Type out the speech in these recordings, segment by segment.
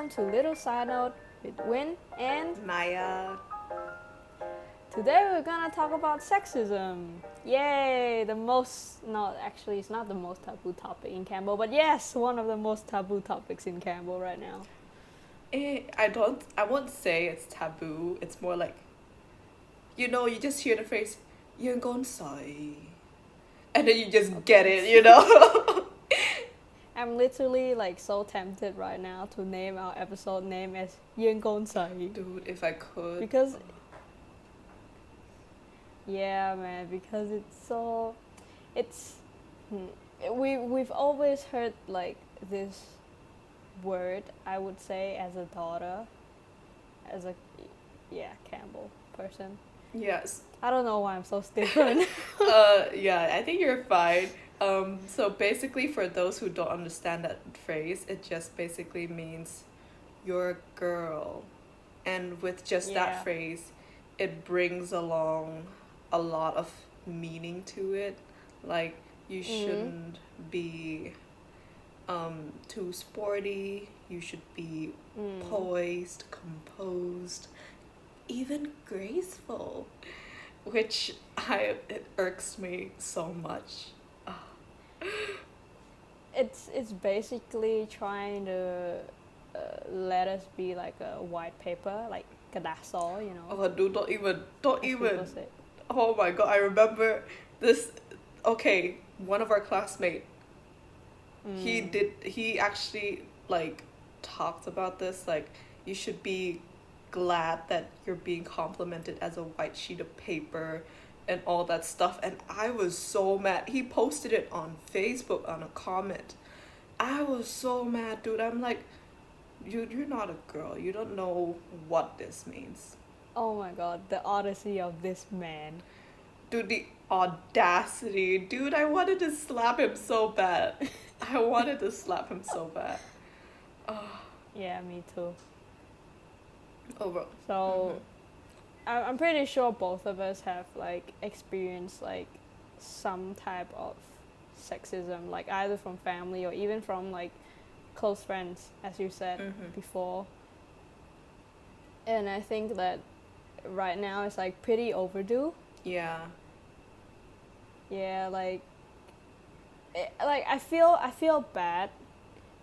welcome to Little Side Note with Win and Maya. today we're gonna talk about sexism. Yay! Actually it's not the most taboo topic in Campbell, but yes, one of the most taboo topics in Campbell right now. I won't say it's taboo. It's more like, you just hear the phrase, "You're going say," and then you just get it. I'm literally like so tempted right now to name our episode name as Yin Gong Sai. Dude, if I could. Because yeah, man, because we've always heard like this word, I would say, as a daughter, as a Campbell person. Yes. I don't know why I'm so different. Yeah, I think you're fine. So basically, for those who don't understand that phrase, it just basically means you're a girl. And with just that phrase, it brings along a lot of meaning to it. Like, you shouldn't be too sporty, you should be poised, composed, even graceful, which it irks me so much. It's basically trying to let us be like a white paper, like kadasol, you know. Oh, dude, don't even. People say. Oh my god, I remember this. Okay, one of our classmates, he actually like talked about this, like, you should be glad that you're being complimented as a white sheet of paper and all that stuff. And I was so mad. He posted it on Facebook on a comment. I was so mad, dude. I'm like, you're not a girl, you don't know what this means. Oh my god, the odyssey of this man. Dude, the audacity. Dude, I wanted to slap him so bad. I wanted to slap him so bad. Yeah, me too. Over. So I'm pretty sure both of us have like experienced like some type of sexism, like either from family or even from like close friends, as you said before. And I think that right now it's like pretty overdue. Yeah. Yeah, like I feel bad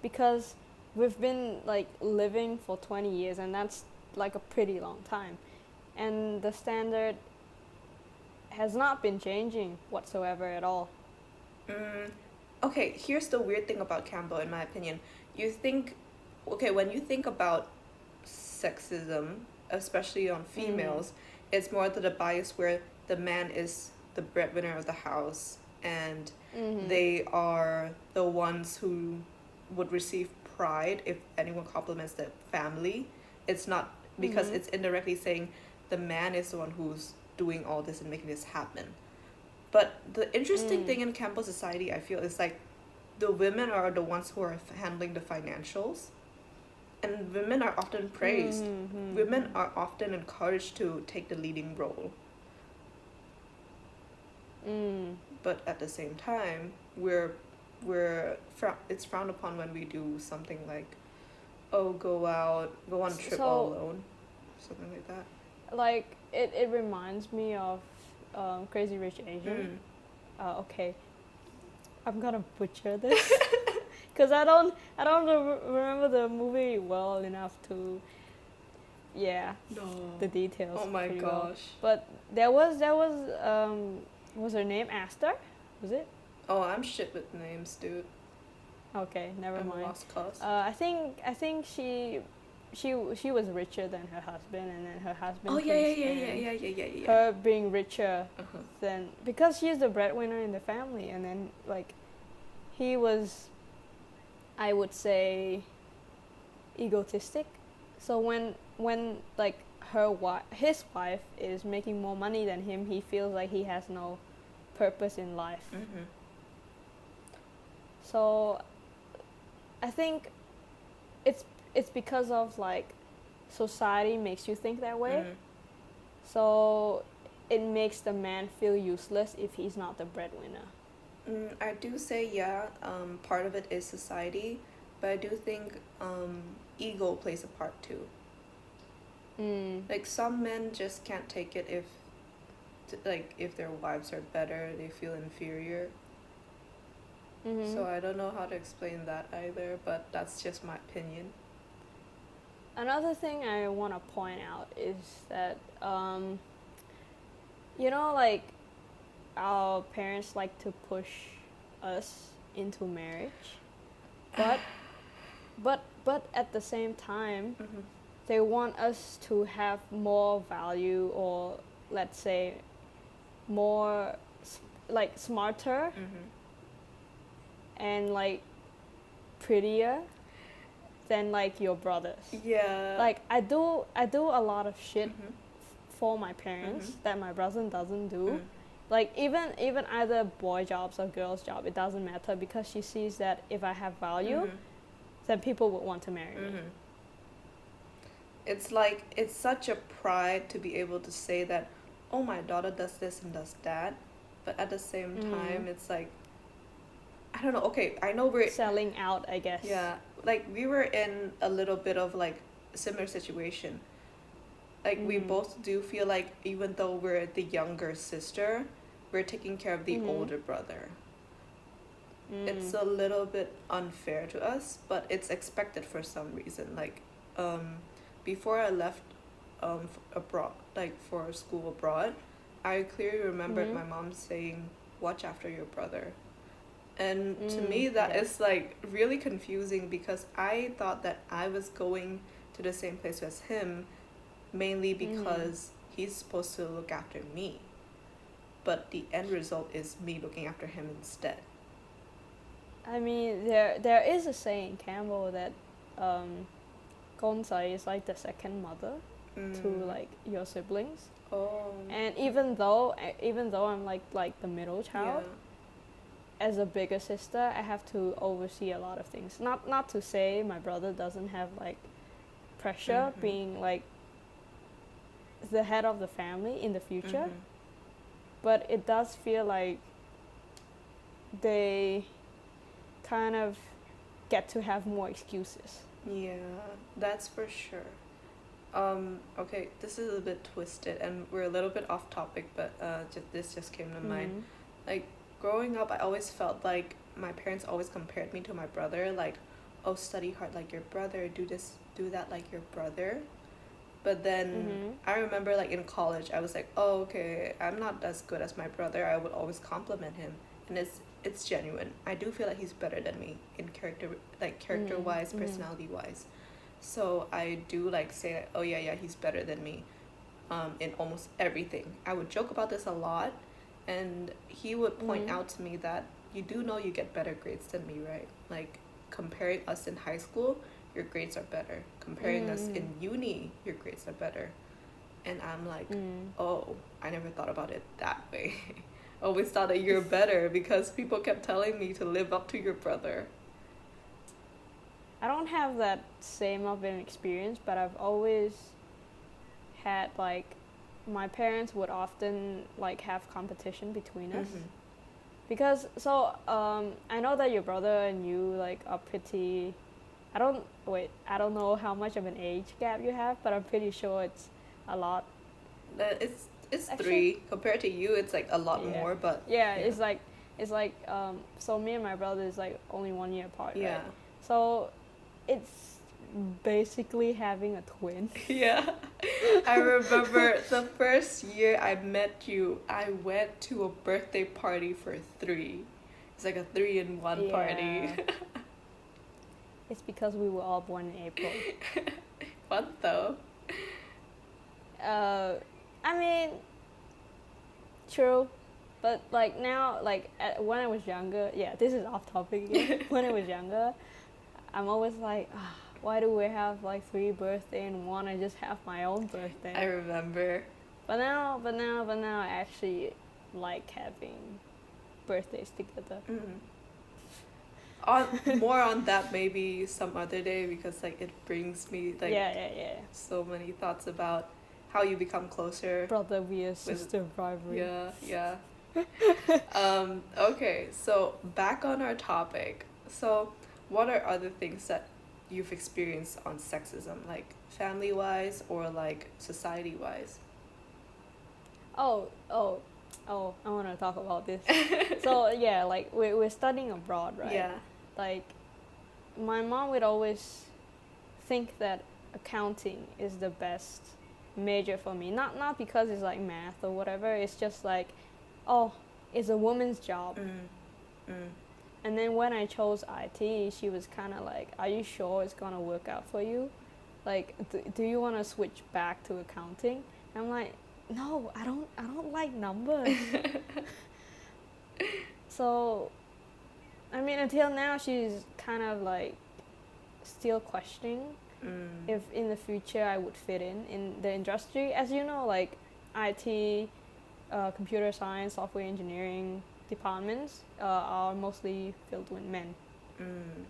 because we've been like living for 20 years, and that's like a pretty long time, and the standard has not been changing whatsoever at all. Okay, here's the weird thing about Campbell, in my opinion. When you think about sexism, especially on females, it's more to the bias where the man is the breadwinner of the house, and they are the ones who would receive pride if anyone compliments the family. It's not because it's indirectly saying the man is the one who's doing all this and making this happen. But the interesting thing in Campbell society, I feel, is like the women are the ones who are handling the financials, and women are often praised. Women are often encouraged to take the leading role. But at the same time, it's frowned upon when we do something like, go on a trip all alone, something like that. Like it reminds me of Crazy Rich Asian. Okay, I'm gonna butcher this because I don't remember the movie well enough to the details. Oh my gosh. Well. But there was was her name Aster? Was it? Oh, I'm shit with names, dude. Okay, never mind. Lost cause. I think she was richer than her husband, and then her husband. Oh yeah. Her being richer than, because she's the breadwinner in the family, and then like he was, I would say, egotistic. So when like his wife is making more money than him, he feels like he has no purpose in life. So I think it's because of like society makes you think that way. So it makes the man feel useless if he's not the breadwinner. I do say part of it is society, but I do think ego plays a part too. Like some men just can't take it if like if their wives are better, they feel inferior. So I don't know how to explain that either, but that's just my opinion. Another thing I want to point out is that, you know, like our parents like to push us into marriage, but but at the same time, they want us to have more value, or let's say more like smarter and like prettier than like your brothers. Yeah. Like I do a lot of shit for my parents that my brother doesn't do. Like even either boy jobs or girls job, it doesn't matter, because she sees that if I have value, then people would want to marry me. It's like, it's such a pride to be able to say that, oh, my daughter does this and does that, but at the same time, it's like, I don't know. Okay, I know we're selling out, I guess. Yeah, like we were in a little bit of like a similar situation. Like we both do feel like even though we're the younger sister, we're taking care of the older brother. It's a little bit unfair to us, but it's expected for some reason. Like, before I left, abroad, like for school abroad, I clearly remembered my mom saying, "Watch after your brother." And to me, that is like really confusing, because I thought that I was going to the same place as him mainly because he's supposed to look after me. But the end result is me looking after him instead. I mean, there is a saying in Campbell that Gonsai is like the second mother to like your siblings. Oh. And even though I'm like the middle child, as a bigger sister, I have to oversee a lot of things. Not to say my brother doesn't have like pressure being like the head of the family in the future, but it does feel like they kind of get to have more excuses. Yeah, that's for sure. Okay, this is a bit twisted and we're a little bit off topic, but this just came to mind. Like, growing up, I always felt like my parents always compared me to my brother, like, oh, study hard like your brother, do this, do that like your brother. But then I remember, like, in college, I was like, oh, okay, I'm not as good as my brother. I would always compliment him, and it's genuine. I do feel like he's better than me in character-wise, personality-wise. So I do, like, say, oh, yeah, he's better than me in almost everything. I would joke about this a lot, and he would point out to me that you do know you get better grades than me, right? Like, comparing us in high school, your grades are better. Comparing us in uni, your grades are better. And I'm like, oh, I never thought about it that way. I always thought that you're better because people kept telling me to live up to your brother. I don't have that same of an experience, but I've always had, like, my parents would often, like, have competition between us. Because, so, I know that your brother and you, like, are pretty... I don't know how much of an age gap you have, but I'm pretty sure it's a lot. It's actually 3. Compared to you, it's, like, a lot more, but... Yeah, it's like, so me and my brother is, like, only 1 year apart, Yeah. right? So, it's basically having a twin. Yeah. I remember the first year I met you, I went to a birthday party for 3. It's like a 3-in-1 party. It's because we were all born in April. What though? I mean, true. But like now, like when I was younger, this is off topic again. When I was younger, I'm always like, why do we have like 3 birthdays in one? I just have my own birthday. I remember. But now I actually like having birthdays together. More on that maybe some other day, because like it brings me like so many thoughts about how you become closer. Brother vs sister rivalry. Okay, so back on our topic. So what are other things that you've experienced on sexism, like family wise or like society wise? Oh, oh, oh, I want to talk about this. So, yeah, like, we're studying abroad, right? Yeah. Like, my mom would always think that accounting is the best major for me. Not because it's like math or whatever. It's just like, oh, it's a woman's job. Mm. And then when I chose IT, she was kind of like, "Are you sure it's gonna work out for you? Like, do you want to switch back to accounting?" And I'm like, "No, I don't like numbers." So, I mean, until now, she's kind of like still questioning if in the future I would fit in the industry. As you know, like IT, computer science, software engineering departments are mostly filled with men. Mm.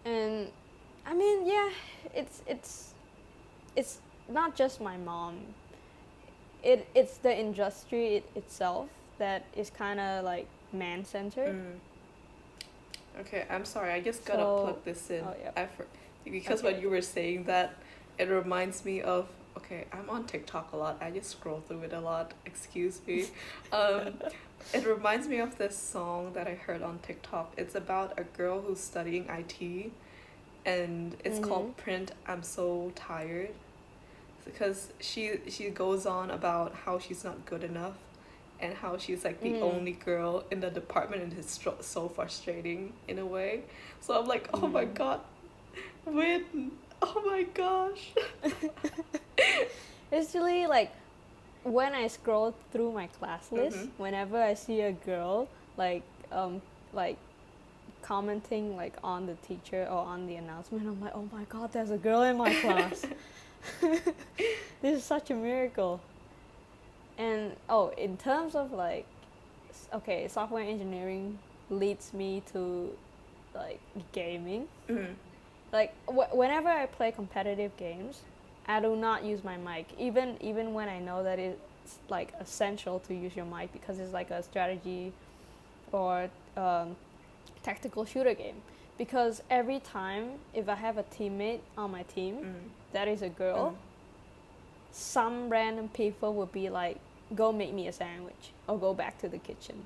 And I mean, yeah, it's not just my mom. It's the industry itself that is kind of like man centered. Okay, I'm sorry. I just gotta So, plug this in. oh yeah, Because okay. when you were saying that, it reminds me of. Okay, I'm on TikTok a lot. I just scroll through it a lot. Excuse me. Um, it reminds me of this song that I heard on TikTok. It's about a girl who's studying IT, and it's called "Print." I'm so tired because she goes on about how she's not good enough, and how she's like the only girl in the department, and it's so frustrating in a way. So I'm like, oh my god, win! Oh my gosh. It's really like when I scroll through my class list, Mhm. whenever I see a girl like like commenting like on the teacher or on the announcement, I'm like, oh my god, there's a girl in my class. This is such a miracle. And in terms of like, okay, software engineering leads me to like gaming. Mhm. Like whenever I play competitive games, I do not use my mic, even when I know that it's like essential to use your mic because it's like a strategy or tactical shooter game. Because every time if I have a teammate on my team that is a girl, some random people would be like, "Go make me a sandwich," or "Go back to the kitchen."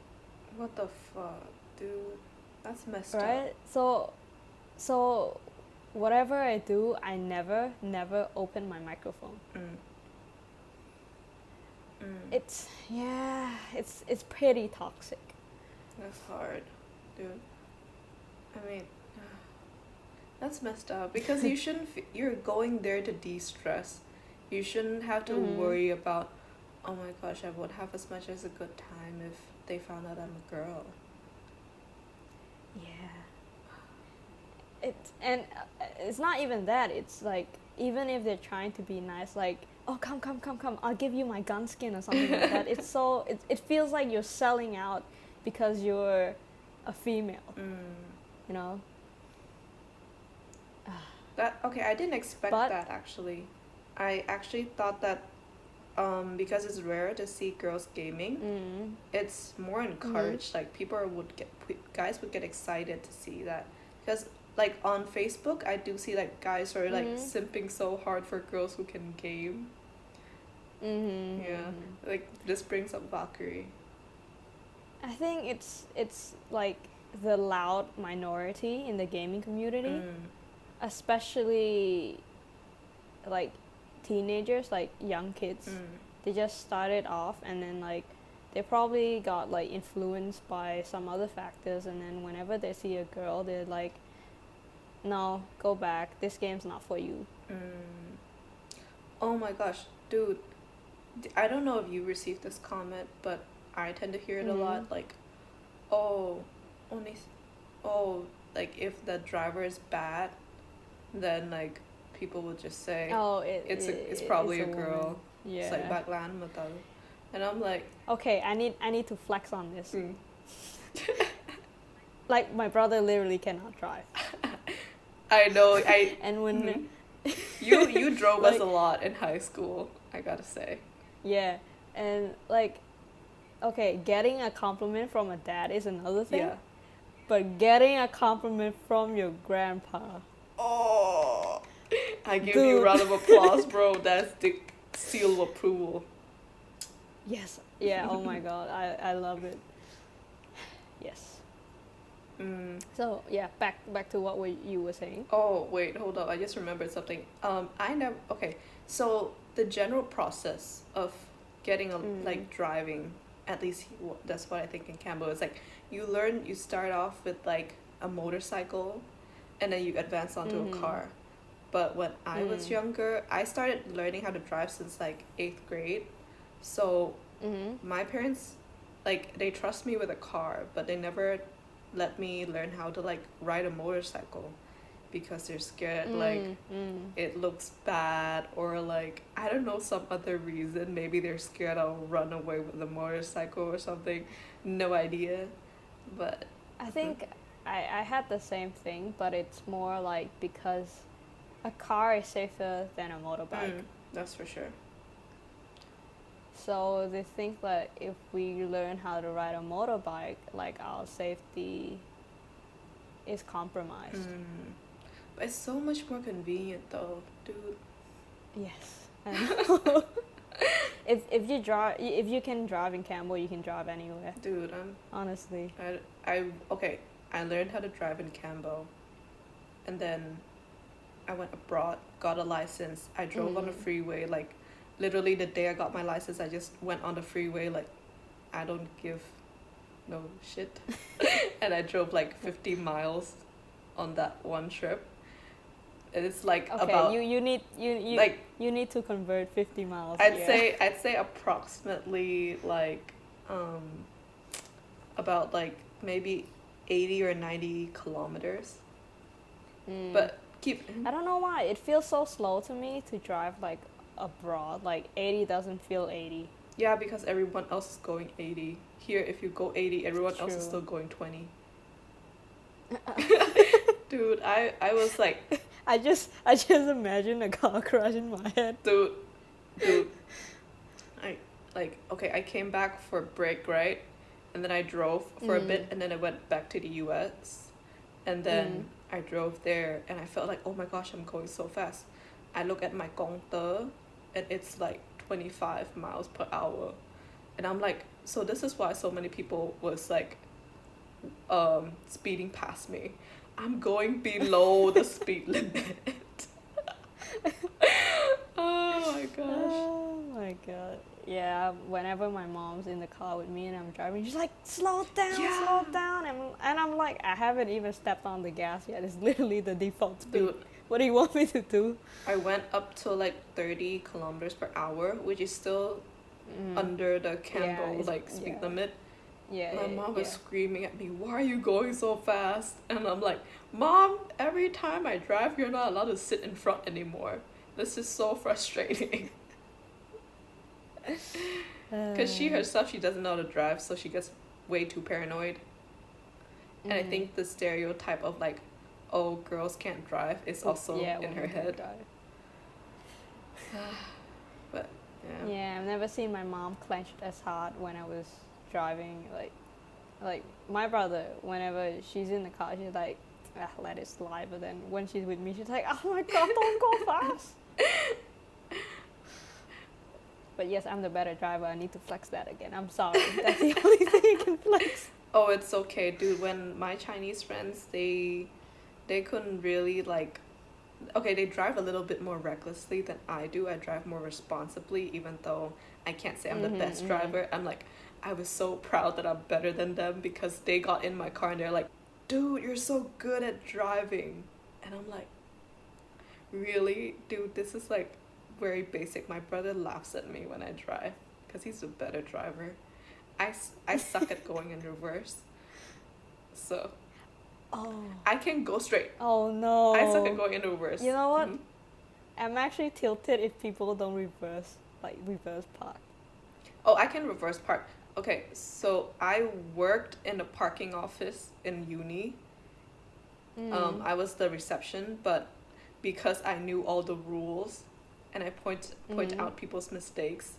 What the fuck, dude? That's messed Right? So whatever I do, I never open my microphone. It's pretty toxic. That's hard, dude. I mean, that's messed up because you shouldn't. You're going there to de-stress. You shouldn't have to worry about. Oh my gosh, I won't have as much as a good time if they found out I'm a girl. Yeah. It's not even that. It's like even if they're trying to be nice, like, "Oh, come, I'll give you my gun skin" or something like that. It feels like you're selling out because you're a female. You know. I didn't expect that actually. I actually thought that because it's rare to see girls gaming, it's more encouraged. Like guys would get excited to see that because like on Facebook, I do see like guys are like simping so hard for girls who can game. Yeah, like this brings up Valkyrie. I think it's like the loud minority in the gaming community, especially like teenagers, like young kids. They just started off and then like they probably got like influenced by some other factors, and then whenever they see a girl, they're like, "No, go back. This game's not for you." Oh my gosh, dude. I don't know if you received this comment, but I tend to hear it a lot. Like, oh, only, like if the driver is bad, then like people will just say, "Oh, it's probably a girl." woman. Yeah. It's like baklan mo to. And I'm like, okay, I need to flex on this. Like my brother literally cannot drive. I know. And when you drove us like, a lot in high school, I gotta say. Yeah, and like, okay, getting a compliment from a dad is another thing. Yeah. but getting a compliment from your grandpa. Oh, I give you a Dude. round of applause, bro. That's the seal of approval. Yes. Yeah, oh my god. I love it. Yes. So yeah, back to what you were saying. Oh, wait, hold up. I just remembered something. I never. Okay, so the general process of getting a like driving, at least that's what I think in Cambo is like you start off with like a motorcycle, and then you advance onto a car. But when I was younger, I started learning how to drive since like 8th grade. So my parents, like, they trust me with a car, but they never let me learn how to like ride a motorcycle because they're scared like it looks bad, or like I don't know, some other reason. Maybe they're scared I'll run away with the motorcycle or something. No idea. But I think I had the same thing, but it's more like because a car is safer than a motorbike. that's for sure. So they think that if we learn how to ride a motorbike, like our safety is compromised. But it's so much more convenient though, dude. Yes. I know. if you can drive in Campbell, you can drive anywhere. Dude, honestly. I learned how to drive in Cambo, and then I went abroad, got a license. I drove on the freeway, like literally the day I got my license, I just went on the freeway like I don't give no shit. And I drove like 50 miles on that one trip. And it's like Okay, about you need to convert 50 miles. I'd say approximately like about like maybe 80 or 90 kilometers. But I don't know why it feels so slow to me to drive like abroad. Like 80 doesn't feel 80. Yeah, because everyone else is going 80. Here, if you go 80, everyone else is True. still going 20. Dude, I was like, I just imagine a car crash in my head. dude, I came back for a break, right? And then I drove for a bit, and then I went back to the US. And then I drove there, and I felt like, oh my gosh, I'm going so fast. I look at my compteur, and it's like 25 miles per hour. And I'm like, so this is why so many people was like speeding past me. I'm going below the speed limit. Oh my gosh. Oh my god. Yeah, whenever my mom's in the car with me and I'm driving, she's like, slow down, Yeah. slow down. And I'm like, I haven't even stepped on the gas yet. It's literally the default speed. Dude, What do you want me to do? I went up to like 30 kilometers per hour, which is still under the Campbell speed limit. Yeah. My mom was screaming at me, why are you going so fast? And I'm like, Mom, every time I drive, you're not allowed to sit in front anymore. This is so frustrating. Because she herself, she doesn't know how to drive, so she gets way too paranoid. And I think the stereotype of like, oh, girls can't drive is also in her head. But yeah. Yeah, I've never seen my mom clenched as hard when I was driving. Like my brother, whenever she's in the car, she's like, let it slide. But then when she's with me, she's like, oh my god, don't go fast. But yes, I'm the better driver. I need to flex that again. I'm sorry. That's the only thing I can flex. Oh, it's okay, dude. When my Chinese friends, they couldn't really like, okay, they drive a little bit more recklessly than I do. I drive more responsibly, even though I can't say I'm the best driver. I'm like, I was so proud that I'm better than them because they got in my car and they're like, dude, you're so good at driving. And I'm like, really? Dude, this is like very basic. My brother laughs at me when I drive because he's a better driver. I suck at going in reverse. So I can go straight. Oh no. I suck at going in reverse. You know what? I'm actually tilted if people don't reverse park. Oh, I can reverse park. Okay, so I worked in a parking office in uni. I was the reception, but because I knew all the rules and I point out people's mistakes,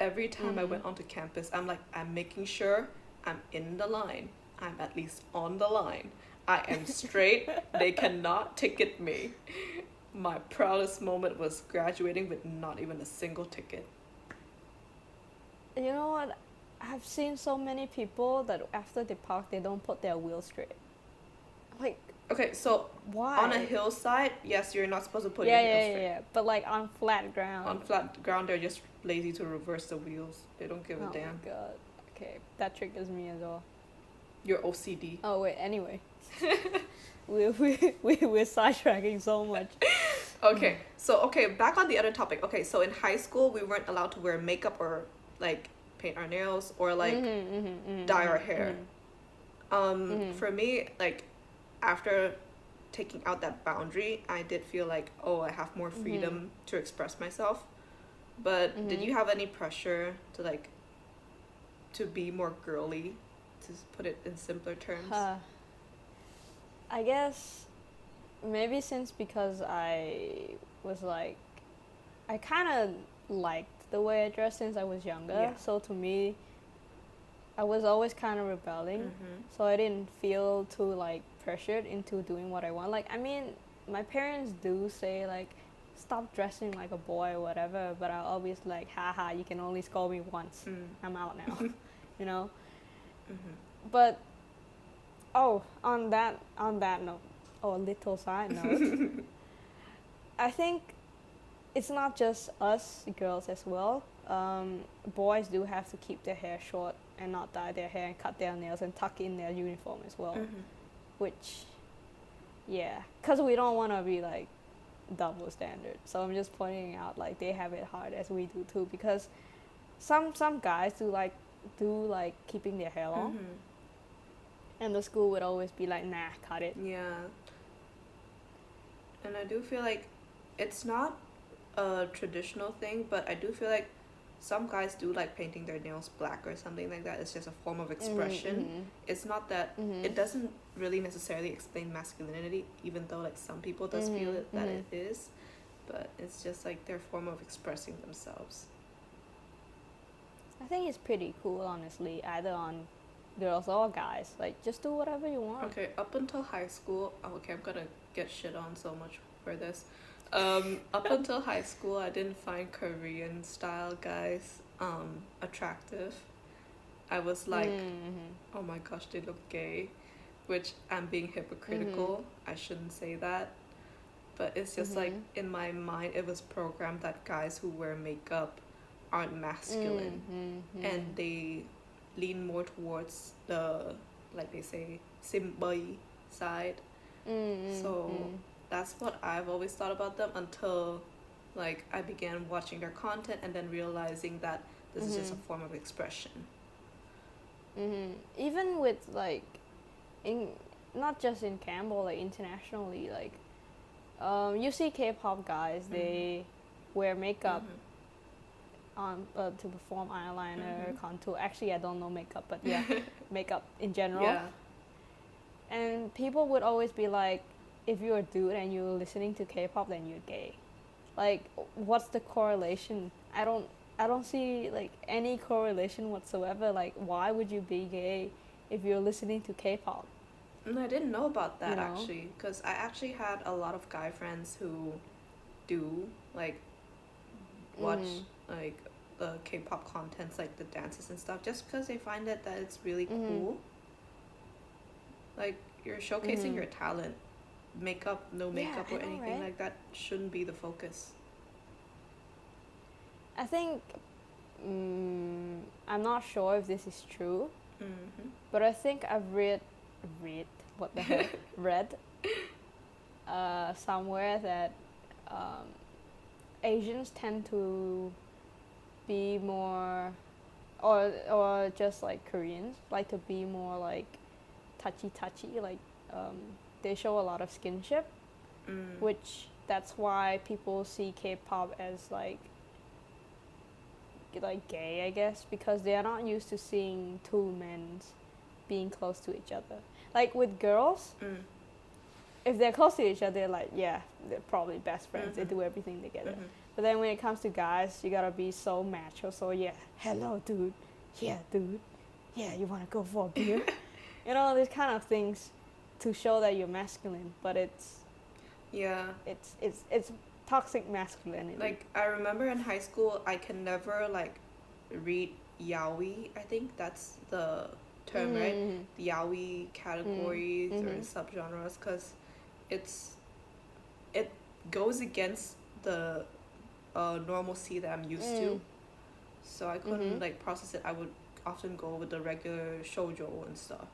every time I went onto campus, I'm like, I'm making sure I'm in the line. I'm at least on the line. I am straight. They cannot ticket me. My proudest moment was graduating with not even a single ticket. You know what? I've seen so many people that after they park, they don't put their wheels straight. Like, Okay, so why? on a hillside, yes, you're not supposed to put yeah, your wheels yeah, straight. yeah. But like on flat ground. On flat ground, they're just lazy to reverse the wheels. They don't give a damn. Oh my god. Okay, that triggers me as well. You're OCD. Oh wait. Anyway, we're sidetracking so much. Okay, so back on the other topic. Okay, so in high school, we weren't allowed to wear makeup or like paint our nails or like dye our hair. For me, like after taking out that boundary, I did feel like, oh, I have more freedom to express myself. But did you have any pressure to like to be more girly, to put it in simpler terms? I guess maybe since because I was like, I kind of liked the way I dressed since I was younger. Yeah. So to me, I was always kind of rebelling. So I didn't feel too like pressured into doing what I want. Like, I mean, my parents do say like, stop dressing like a boy or whatever, but I always like, haha, you can only scold me once. I'm out now. You know? But on that note, a little side note, I think it's not just us girls as well. Boys do have to keep their hair short and not dye their hair and cut their nails and tuck in their uniform as well. Which, yeah, because we don't want to be like double standard. So I'm just pointing out like they have it hard as we do too, because some guys do like keeping their hair long, and the school would always be like, nah, cut it. Yeah. And I do feel like it's not a traditional thing, but I do feel like some guys do like painting their nails black or something like that. It's just a form of expression. It's not that it doesn't really necessarily explain masculinity, even though like some people does feel it, that it is, but it's just like their form of expressing themselves. I think it's pretty cool, honestly, either on girls or guys. Like, just do whatever you want. Okay, up until high school, I'm gonna get shit on so much for this. Up until high school, I didn't find Korean style guys attractive. I was like, oh my gosh, they look gay, which I'm being hypocritical. I shouldn't say that, but it's just like in my mind, it was programmed that guys who wear makeup aren't masculine, and they lean more towards the, like they say, simboy side. So that's what I've always thought about them until like I began watching their content and then realizing that this is just a form of expression. Even with like, in not just in Campbell, like internationally, like you see K-pop guys, they wear makeup on to perform eyeliner, contour. Actually, I don't know makeup, but yeah, makeup in general. Yeah. And people would always be like, if you're a dude and you're listening to K-pop, then you're gay. Like, what's the correlation? I don't see like any correlation whatsoever. Like, why would you be gay if you're listening to K-pop? No, I didn't know about that, You know? actually, because I actually had a lot of guy friends who do like watch like the K-pop contents, like the dances and stuff, just because they find that it's really cool. Like, you're showcasing your talent. Makeup, no makeup, Yeah, or I know, anything right? like that shouldn't be the focus. I think I'm not sure if this is true, but I think I've read what the heck read somewhere that Asians tend to be more, or just like Koreans like to be more like touchy, like they show a lot of skinship, which that's why people see K-pop as like gay, I guess, because they are not used to seeing two men being close to each other. Like with girls, if they're close to each other, they're like, yeah, they're probably best friends. They do everything together. But then when it comes to guys, you gotta be so macho. So yeah, hello, dude. Yeah, dude. Yeah, you wanna go for a beer? You know, these kind of things to show that you're masculine, but Yeah. it's toxic masculinity. Like, I remember in high school, I can never, like, read yaoi. I think that's the term, right? Mm-hmm. The yaoi categories or Mm-hmm. subgenres, because it's it goes against the normalcy that I'm used to. So I couldn't Mm-hmm. like process it. I would often go with the regular shoujo and stuff.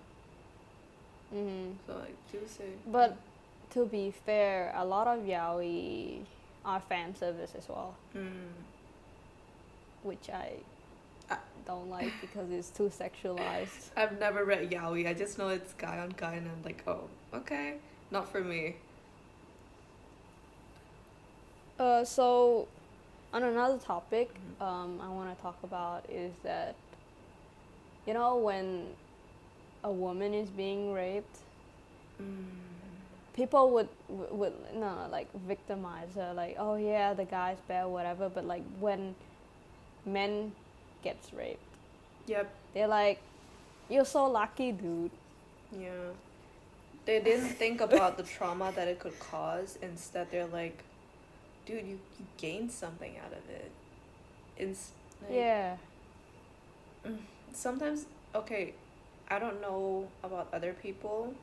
Mm-hmm. So I do say. But to be fair, a lot of yaoi are fan service as well, which I I- don't like because it's too sexualized. I've never read yaoi. I just know it's guy on guy, and I'm like, oh, okay, not for me. So on another topic, I want to talk about is that, you know, when a woman is being raped, people would no like victimize her, like, oh yeah, the guy's bad, whatever. But like when men gets raped, Yep. they're like, you're so lucky, dude. Yeah. They didn't think about the trauma that it could cause. Instead, they're like, dude, you gained something out of it. Like, Yeah. sometimes, okay, I don't know about other people,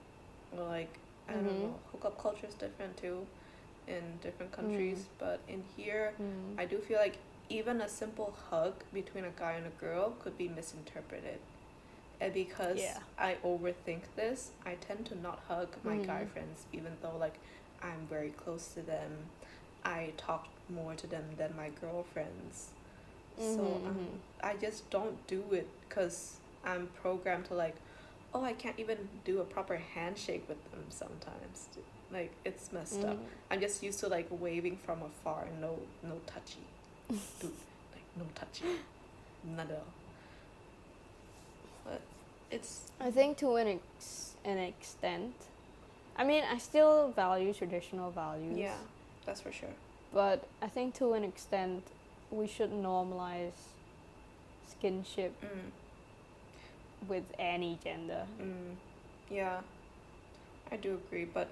or like, I don't know, hookup culture is different too in different countries, but in here, I do feel like even a simple hug between a guy and a girl could be misinterpreted. And because I overthink this, I tend to not hug my guy friends, even though like I'm very close to them. I talk more to them than my girlfriends. So I just don't do it because I'm programmed to like, oh, I can't even do a proper handshake with them sometimes. Like, it's messed up. I'm just used to like waving from afar and no touchy. Dude, like no touchy. None at all. But it's... I think to an extent, I mean, I still value traditional values. Yeah, that's for sure. But I think to an extent, we should normalize skinship with any gender. Yeah, I do agree. But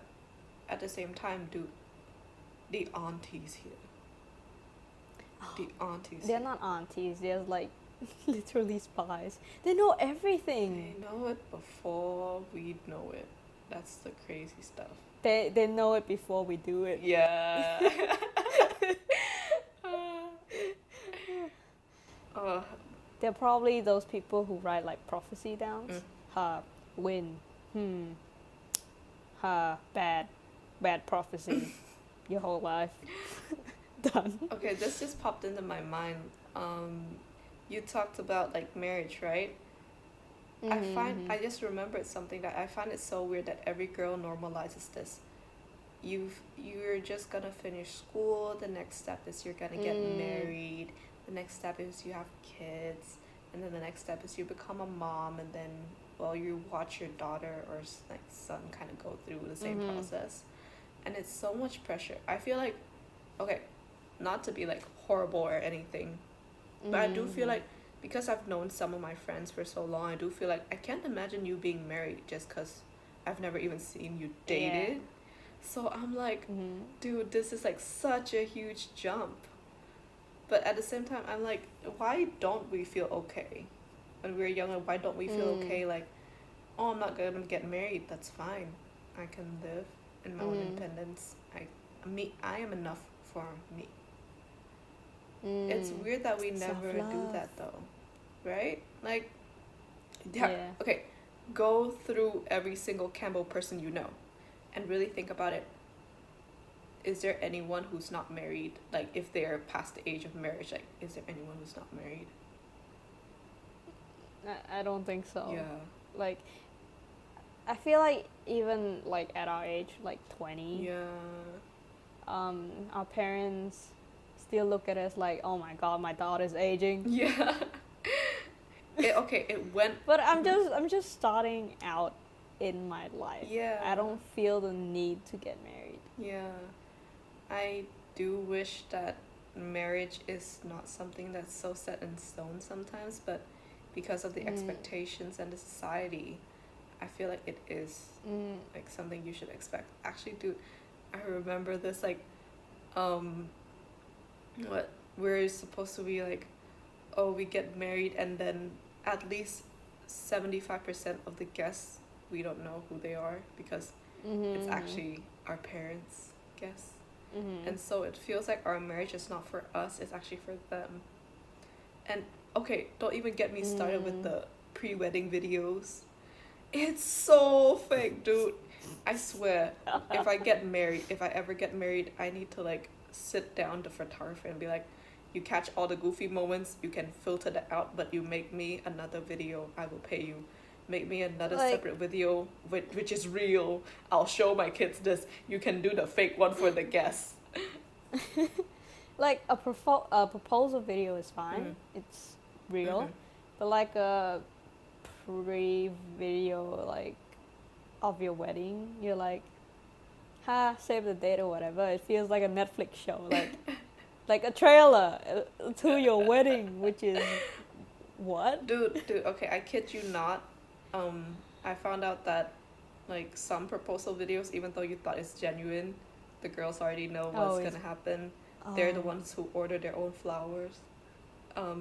at the same time, do the aunties here. The aunties. They're not aunties. They're like literally spies. They know everything. They know it before we know it. That's the crazy stuff. They know it before we do it. Yeah. They're probably those people who write like prophecy downs. Ha, win. Ha, bad prophecy. Your whole life. Done. Okay, this just popped into my mind. You talked about like marriage, right? I just remembered something that I find it so weird that every girl normalizes this. You're just gonna finish school. The next step is you're gonna get married. The next step is you have kids, and then the next step is you become a mom, and then you watch your daughter or like son kind of go through the same process, and it's so much pressure. I feel like, okay, not to be like horrible or anything, but I do feel like because I've known some of my friends for so long, I do feel like I can't imagine you being married just because I've never even seen you dated. Yeah. So I'm like, dude, this is like such a huge jump. But at the same time, I'm like, why don't we feel okay? When we were younger, why don't we feel okay? Like, oh, I'm not gonna get married. That's fine. I can live in my own independence. I am enough for me. It's weird that we never do that though, right? Like, yeah. Okay, go through every single Campbell person you know, and really think about it. Is there anyone who's not married? Like, if they're past the age of marriage, like, is there anyone who's not married? I don't think so. Yeah. Like, I feel like even like at our age, like 20. Yeah. Our parents still look at us like, oh my god, my daughter's aging. Yeah. It went. But I'm just starting out in my life. Yeah. I don't feel the need to get married. Yeah. I do wish that marriage is not something that's so set in stone sometimes, but because of the expectations and the society, I feel like it is like something you should expect. Actually, dude, I remember this like, um, what we're supposed to be like, oh, we get married, and then at least 75% of the guests we don't know who they are because it's actually our parents' guests. And so it feels like our marriage is not for us, it's actually for them. And okay, don't even get me started with the pre-wedding videos. It's so fake, dude. I swear, if I ever get married, I need to like sit down the photographer and be like, you catch all the goofy moments, you can filter that out, but you make me another video, I will pay you. Make me another Like- separate video which is real. I'll show my kids this. You can do the fake one for the guests. Like a proposal video is fine. It's real. But like a pre-video like of your wedding, you're like, save the date or whatever. It feels like a Netflix show, like a trailer to your wedding, which is what? Dude, okay, I kid you not. I found out that like some proposal videos, even though you thought it's genuine, the girls already know what's gonna happen. They're the ones who order their own flowers.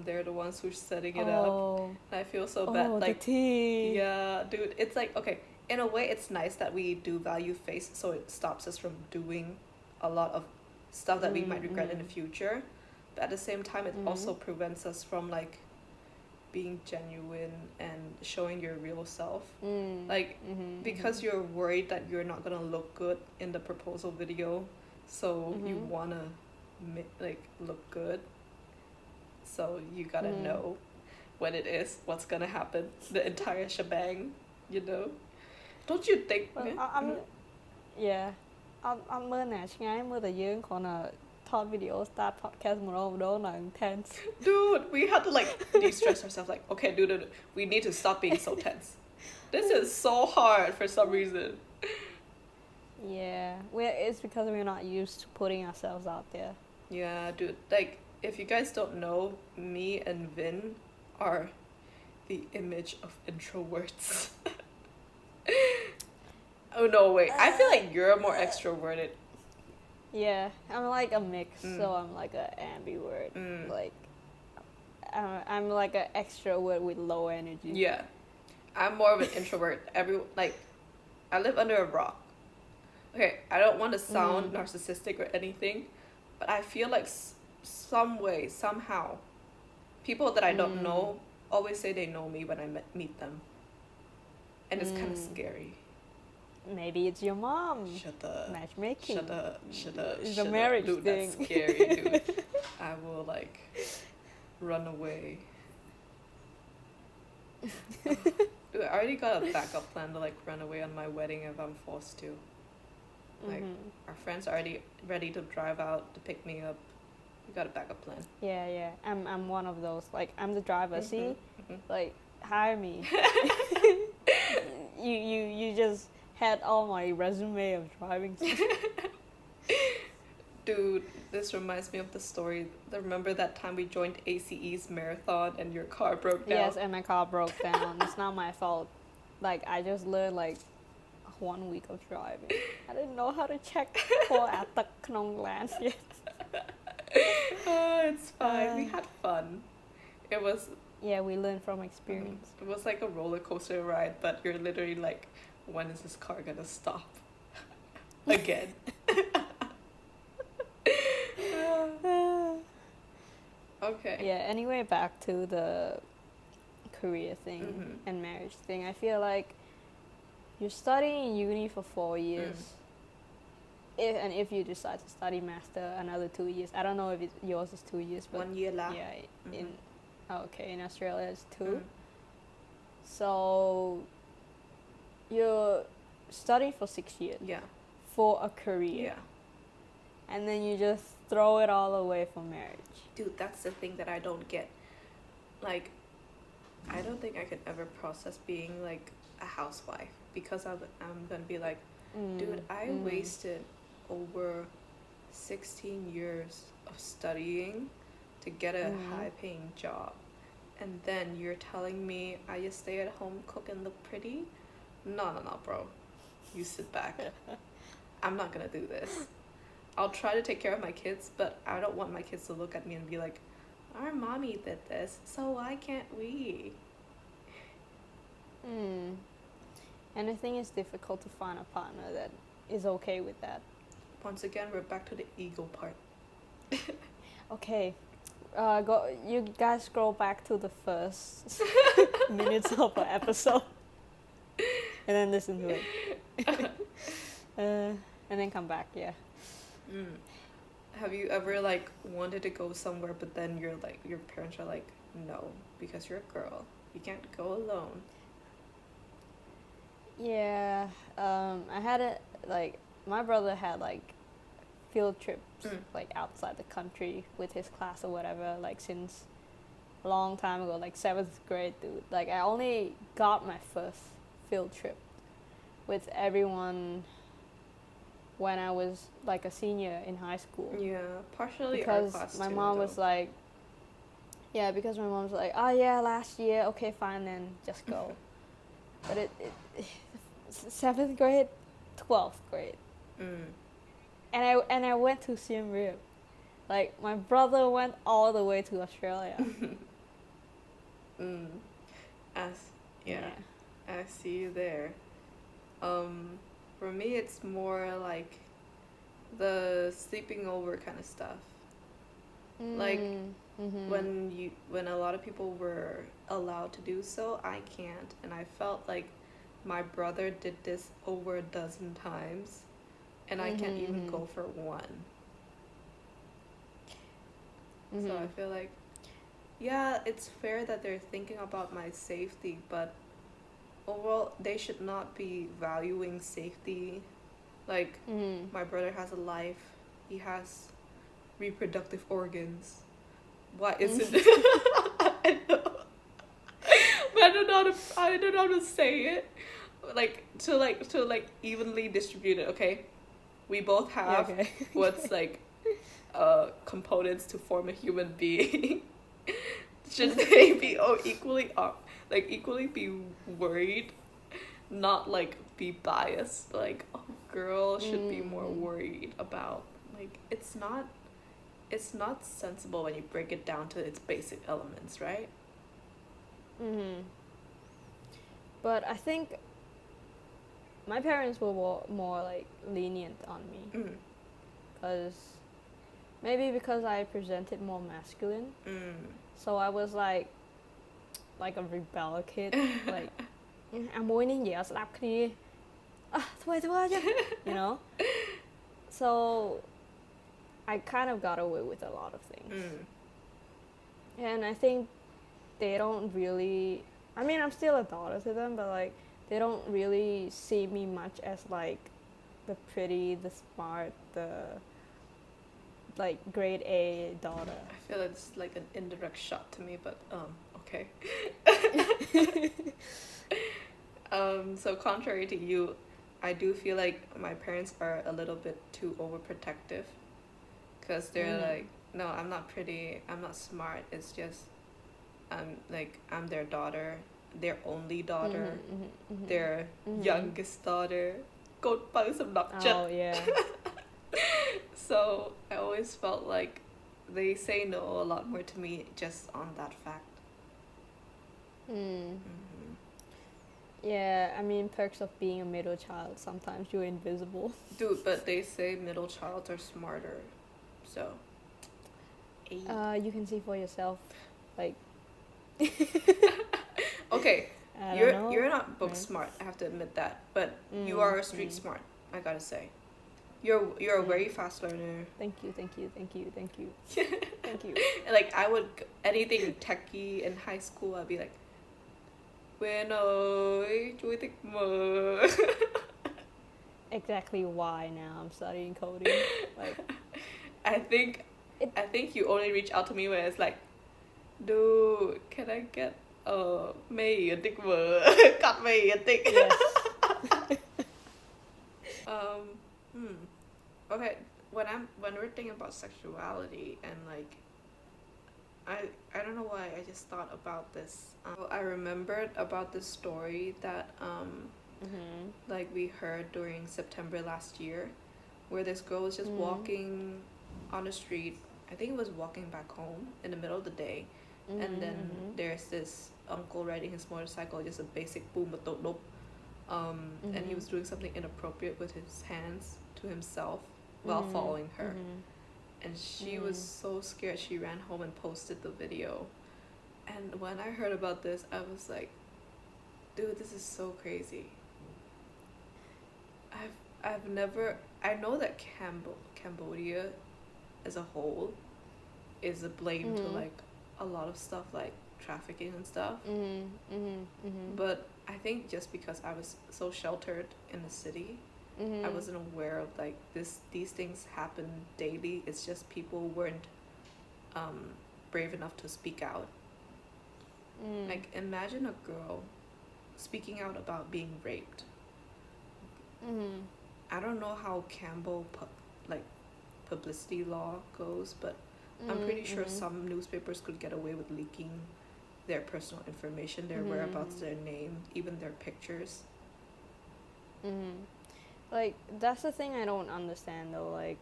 They're the ones who's setting it up. And I feel so bad. Like, the tea. yeah, dude, it's like, okay, in a way it's nice that we do value face, so it stops us from doing a lot of stuff that we might regret in the future. But at the same time, it also prevents us from like being genuine and showing your real self. Like, because you're worried that you're not gonna look good in the proposal video, so you wanna like look good. So you gotta know when it is, what's gonna happen, the entire shebang, you know? Don't you think? Yeah. អត់មើលណាឆ្ងាយមើលតែយើងគ្រាន់តែថត video start podcast ម្ដងឡើង tense. Dude, we had to like de-stress ourselves like, okay, dude, we need to stop being so tense. This is so hard for some reason. Yeah. It's because we're not used to putting ourselves out there. Yeah, dude, like if you guys don't know, me and Vin are the image of introverts. Oh no, wait. I feel like you're more extroverted. Yeah, I'm like a mix, so I'm like an ambivert. Like, I'm like an extrovert with low energy. Yeah, I'm more of an introvert. I live under a rock. Okay, I don't want to sound narcissistic or anything, but I feel like some way, somehow, people that I don't know always say they know me when I meet them. And it's kind of scary. Maybe it's your mom. Shut up. Matchmaking. Shut up. It's a marriage dude, thing. That's scary, dude. I will like run away. Dude, I already got a backup plan to like run away on my wedding if I'm forced to. Like our friends are already ready to drive out to pick me up. We got a backup plan. Yeah. I'm one of those. Like, I'm the driver. See, like, hire me. you just had all my resume of driving. Dude, this reminds me of the story. Remember that time we joined ACE's marathon and your car broke down? Yes, and my car broke down. It's not my fault. Like, I just learned like 1 week of driving. I didn't know how to check for អាទឹកក្នុង land yet. It's fine. We had fun. It was... Yeah, we learned from experience. It was like a roller coaster ride, but you're literally like, when is this car gonna stop? Again. Okay. Yeah, anyway, back to the career thing and marriage thing. I feel like you're studying in uni for 4 years. If you decide to study master, another 2 years. I don't know if yours is 2 years, but 1 year left. Yeah, in Australia it's 2. So you study for 6 years. Yeah. For a career. Yeah. And then you just throw it all away for marriage. Dude, that's the thing that I don't get. Like, I don't think I could ever process being like a housewife because I'm gonna be like, dude, I wasted over 16 years of studying to get a high-paying job, and then you're telling me I just stay at home, cook, and look pretty? No, bro. You sit back. I'm not gonna do this. I'll try to take care of my kids, but I don't want my kids to look at me and be like, our mommy did this, so why can't we? Mm. And I think it's difficult to find a partner that is okay with that. Once again, we're back to the ego part. Okay, you guys scroll back to the first minutes of an episode and then listen to it. And then come back, yeah. Have you ever like wanted to go somewhere, but then your parents are like, no, because you're a girl, you can't go alone. Yeah, I had it, like, my brother had, like, field trips, like, outside the country with his class or whatever, like, since a long time ago, like, 7th grade, dude. Like, I only got my first field trip with everyone when I was, like, a senior in high school. Yeah, partially because our class my too, mom though. was like, yeah, because my mom's like, oh yeah, last year, okay, fine, then just go. But it 7th grade, 12th grade, and I went to Siem Reap. Like, my brother went all the way to Australia. Yeah, I see you there. For me, it's more like the sleeping over kind of stuff. Like when a lot of people were allowed to do so, I can't, and I felt like my brother did this over a dozen times, and I can't even go for one. So I feel like, yeah, it's fair that they're thinking about my safety, but overall, they should not be valuing safety. Like, my brother has a life, he has reproductive organs. Why isn't I know. But I don't know how to say it. Like to evenly distribute it, okay? We both have what's like components to form a human being. Should they be equally be worried, not like be biased, like, oh, girl should be more worried about, like, it's not sensible when you break it down to its basic elements, right? But I think my parents were more like lenient on me, because because I presented more masculine, so I was like a rebel kid, like, mỗi nên dễ slapគ្នា, thôi chứ, you know. So I kind of got away with a lot of things, and I think they don't really. I mean, I'm still a daughter to them, but like, they don't really see me much as like the pretty, the smart, the like grade A daughter. I feel it's like an indirect shot to me, but okay. So contrary to you, I do feel like my parents are a little bit too overprotective, because they're like, no, I'm not pretty, I'm not smart, it's just I'm their daughter, their only daughter, their youngest daughter. Oh yeah. So I always felt like they say no a lot more to me just on that fact. Yeah, I mean, perks of being a middle child, sometimes you're invisible. Dude, but they say middle childs are smarter, so. You can see for yourself, like. Okay, you're not book smart, I have to admit that, but you are street smart, I gotta say. You're a very fast learner. Thank you. Thank you. Like, I would, anything techie in high school, I'd be like, Quyên ơi, chui thích mờ. Exactly why now I'm studying coding. Like, I think you only reach out to me when it's like, dude, can I get mày a tích mờ, cut mày a tích. Yes. Okay, when we're thinking about sexuality and like, I don't know why I just thought about this. I remembered about this story that like we heard during September last year, where this girl was just walking on the street. I think it was walking back home in the middle of the day, and then there's this uncle riding his motorcycle, just a basic boom matotop, and he was doing something inappropriate with his hands to himself while following her, and she was so scared. She ran home and posted the video, and when I heard about this, I was like, dude, this is so crazy. I've never, I know that Cambodia as a whole is a blame to like a lot of stuff like trafficking and stuff, but I think just because I was so sheltered in the city, I wasn't aware of like these things happen daily. It's just people weren't brave enough to speak out. Like, imagine a girl speaking out about being raped. I don't know how publicity law goes, but I'm pretty sure some newspapers could get away with leaking their personal information, their whereabouts, their name, even their pictures. Like, that's the thing I don't understand though. Like,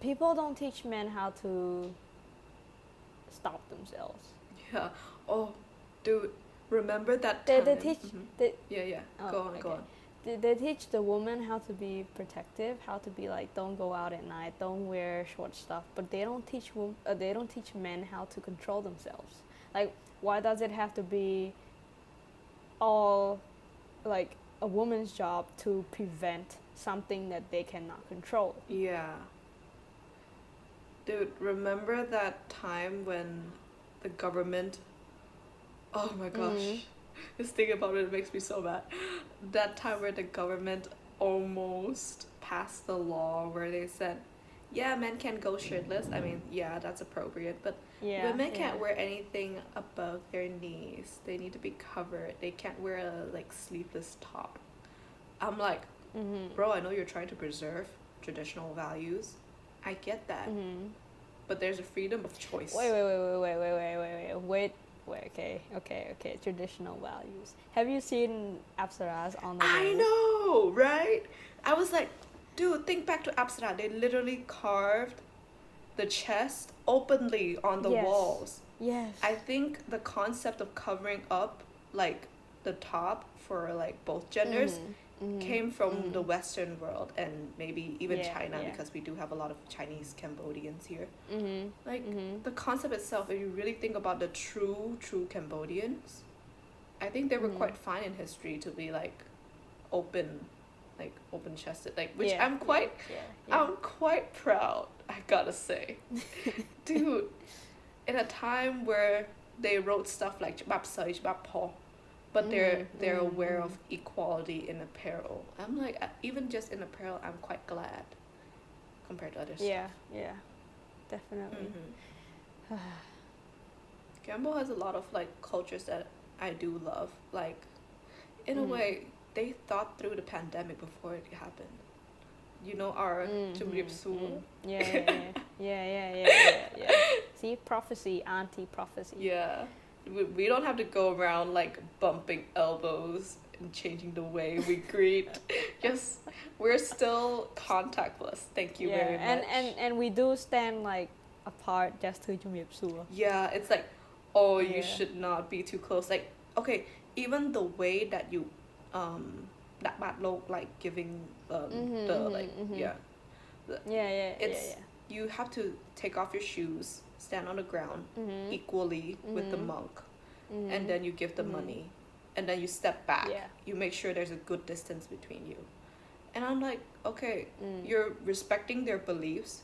people don't teach men how to stop themselves. Yeah. Oh, dude, remember that time? They teach. Yeah. Oh, go on. okay. They teach the woman how to be protective, how to be like, don't go out at night, don't wear short stuff. But they don't teach men how to control themselves. Like, why does it have to be all like a woman's job to prevent something that they cannot control? Yeah. Dude, remember that time when the government... Oh my gosh. Just thinking about it makes me so mad. That time where the government almost passed the law where they said, yeah, men can go shirtless. I mean, yeah, that's appropriate, but women can't wear anything above their knees. They need to be covered. They can't wear a like sleeveless top. I'm like, bro, I know you're trying to preserve traditional values. I get that. But there's a freedom of choice. Wait. Okay. Traditional values. Have you seen Apsaras on the I know, right? I was like, dude, think back to Apsara. They literally carved the chest openly on the walls. Yes. I think the concept of covering up like the top for like both genders came from the Western world and maybe even China, because we do have a lot of Chinese Cambodians here. The concept itself, if you really think about the true Cambodians, I think they were quite fine in history to be like open chested, like, which I'm quite proud, I gotta say. Dude, in a time where they wrote stuff like "Chbap Sai, Chbap Po," but they're aware of equality in apparel. I'm like, even just in apparel, I'm quite glad compared to other stuff. Yeah, definitely. Cambo has a lot of like cultures that I do love. Like, in a way, they thought through the pandemic before it happened. You know, our Jumripsu. Yeah. See, prophecy, Aunty prophecy. Yeah. We don't have to go around like bumping elbows and changing the way we greet. Just, we're still contactless. Thank you very much. And we do stand like apart just to Jumripsu. Yeah, it's like, you should not be too close. Like, okay, even the way that you that bad look, like giving you have to take off your shoes, stand on the ground equally with the monk, and then you give the money, and then you step back. You make sure there's a good distance between you. And I'm like, okay, you're respecting their beliefs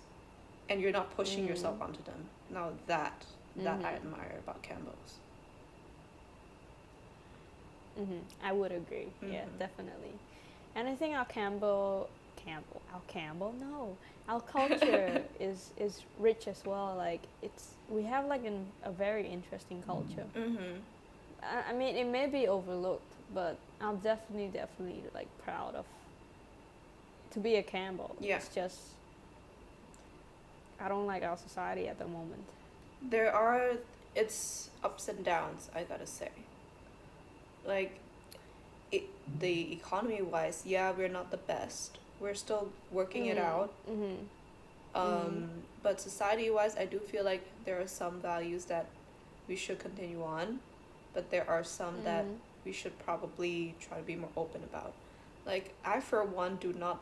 and you're not pushing yourself onto them. Now that I admire about Cambos. I would agree. Yeah, definitely. And I think our our culture is rich as well. Like, we have like a very interesting culture. I mean, it may be overlooked, but I'm definitely like proud of to be a Cambo. Yeah. It's just, I don't like our society at the moment. It's ups and downs, I gotta say. Like, the economy wise, yeah, we're not the best. We're still working it out. But society wise, I do feel like there are some values that we should continue on, but there are some that we should probably try to be more open about. Like, I for one do not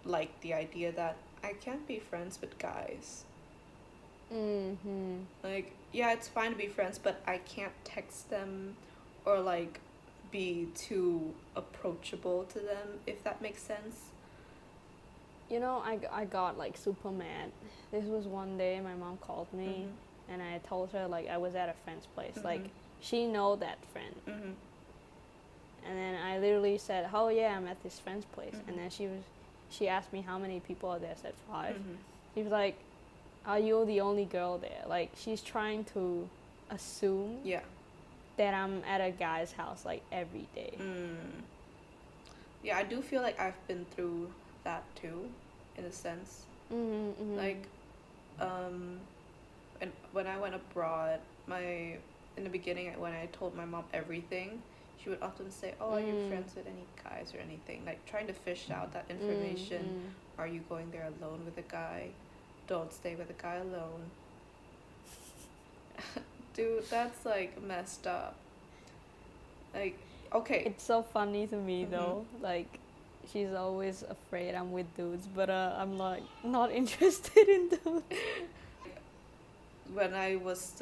like the idea that I can't be friends with guys. Like, yeah, it's fine to be friends, but I can't text them or like be too approachable to them, if that makes sense. You know, I got like super mad. This was one day my mom called me and I told her like I was at a friend's place. Like, she know that friend. And then I literally said, "Oh yeah, I'm at this friend's place." And then she asked me how many people are there. I said 5. She was like, "Are you the only girl there?" Like, she's trying to assume that I'm at a guy's house like every day. Yeah, I do feel like I've been through that too, in a sense. Like, and when I went abroad, in the beginning, when I told my mom everything, she would often say, "Oh, are you friends with any guys or anything?" Like, trying to fish out that information. Are you going there alone with a guy? Don't stay with a guy alone. Dude, that's like messed up. Like, okay. It's so funny to me though. Like, she's always afraid I'm with dudes, but I'm like not interested in dudes. When I was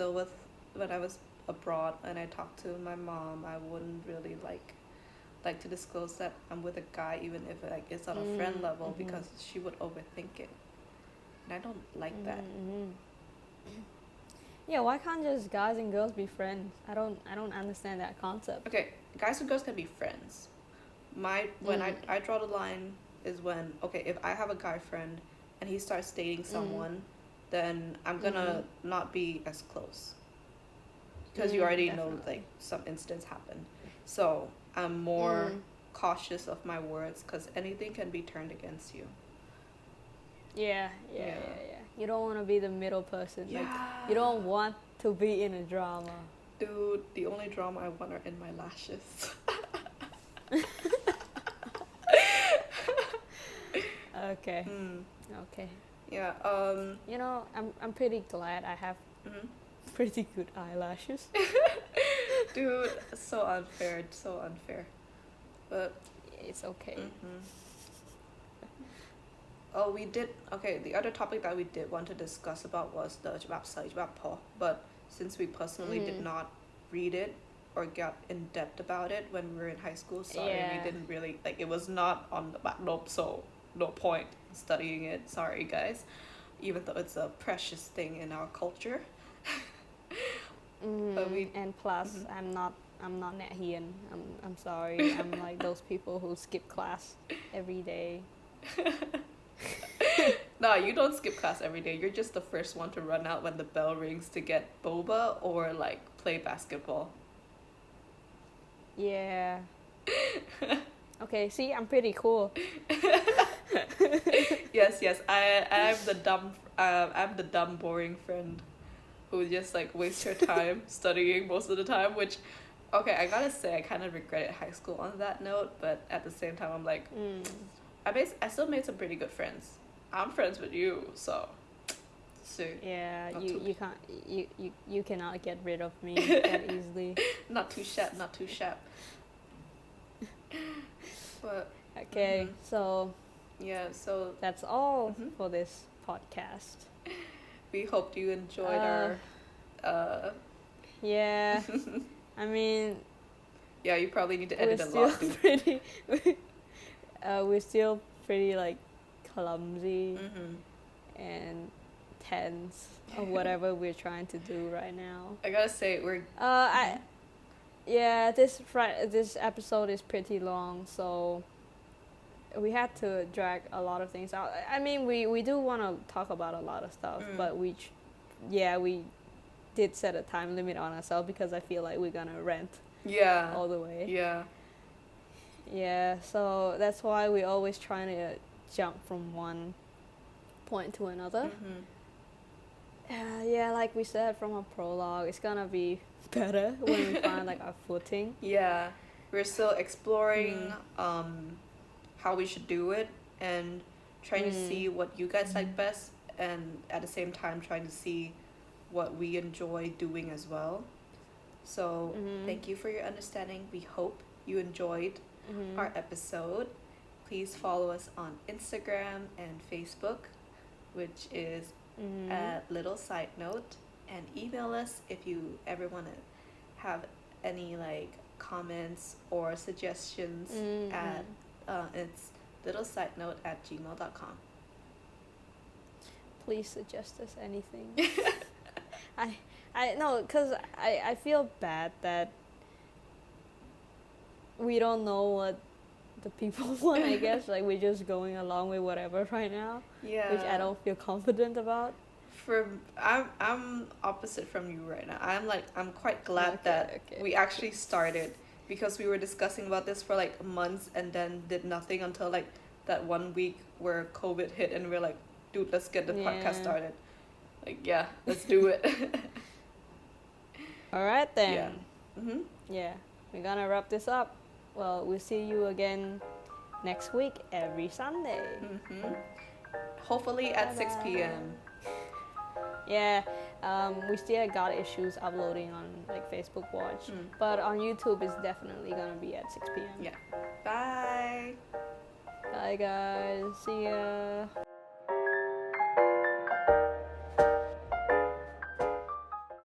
abroad and I talked to my mom, I wouldn't really like to disclose that I'm with a guy, even if like it's on a friend level, because she would overthink it, and I don't like that. Yeah, why can't just guys and girls be friends? I don't understand that concept. Okay, guys and girls can be friends. When I draw the line is when, okay, if I have a guy friend and he starts dating someone, then I'm gonna not be as close, because you already know like some incidents happen. So I'm more cautious of my words, because anything can be turned against you. Yeah. You don't want to be the middle person. Like, you don't want to be in a drama. Dude, the only drama I want are in my lashes. Okay. Okay. Yeah. You know, I'm pretty glad I have pretty good eyelashes. Dude, so unfair, so unfair. But it's okay. Oh, we did. Okay, the other topic that we did want to discuss about was the website, webpo. But since we personally did not read it or get in depth about it when we were in high school, sorry, we didn't really like. It was not on the backdrop, so no point studying it. Sorry, guys. Even though it's a precious thing in our culture. But and plus, I'm not Nahian. I'm sorry. I'm like those people who skip class every day. No, you don't skip class every day. You're just the first one to run out when the bell rings to get boba or like play basketball. Yeah. Okay, see, I'm pretty cool. Yes. I'm the dumb boring friend who just like wastes her time studying most of the time, which, okay, I gotta say I kind of regretted high school on that note, but at the same time I'm like, I still made some pretty good friends. I'm friends with you, so. Yeah, you can't you cannot get rid of me that easily. Not too sharp. But okay, so yeah, so that's all for this podcast. We hope you enjoyed our. Yeah, I mean. Yeah, you probably need to edit a lot. We're still pretty like clumsy and tense of whatever we're trying to do right now. I gotta say we're. This episode is pretty long, so we had to drag a lot of things out. I mean, we do want to talk about a lot of stuff, but we did set a time limit on ourselves because I feel like we're gonna rant. Yeah. All the way. Yeah. Yeah, so that's why we're always trying to jump from one point to another. Yeah, like we said from our prologue, it's gonna be better when we find like our footing. Yeah, we're still exploring how we should do it and trying to see what you guys like best, and at the same time trying to see what we enjoy doing as well. So thank you for your understanding. We hope you enjoyed our episode. Please follow us on Instagram and Facebook, which is a little side note, and email us if you ever want to have any like comments or suggestions at it's littlesideNote@gmail.com. Please suggest us anything. I know, because I feel bad that we don't know what the people want, I guess. Like, we're just going along with whatever right now. Yeah. Which I don't feel confident about. I'm opposite from you right now. I'm quite glad that we actually started, because we were discussing about this for like months and then did nothing until like that 1 week where COVID hit, and we're like, dude, let's get the podcast started. Like, yeah, let's do it. All right then. Yeah. Yeah, we're gonna wrap this up. Well, we'll see you again next week every Sunday. Hopefully at 6 p.m. Yeah, we still got issues uploading on like Facebook Watch, but on YouTube it's definitely gonna be at 6 p.m. Yeah. Bye. Bye guys. See ya.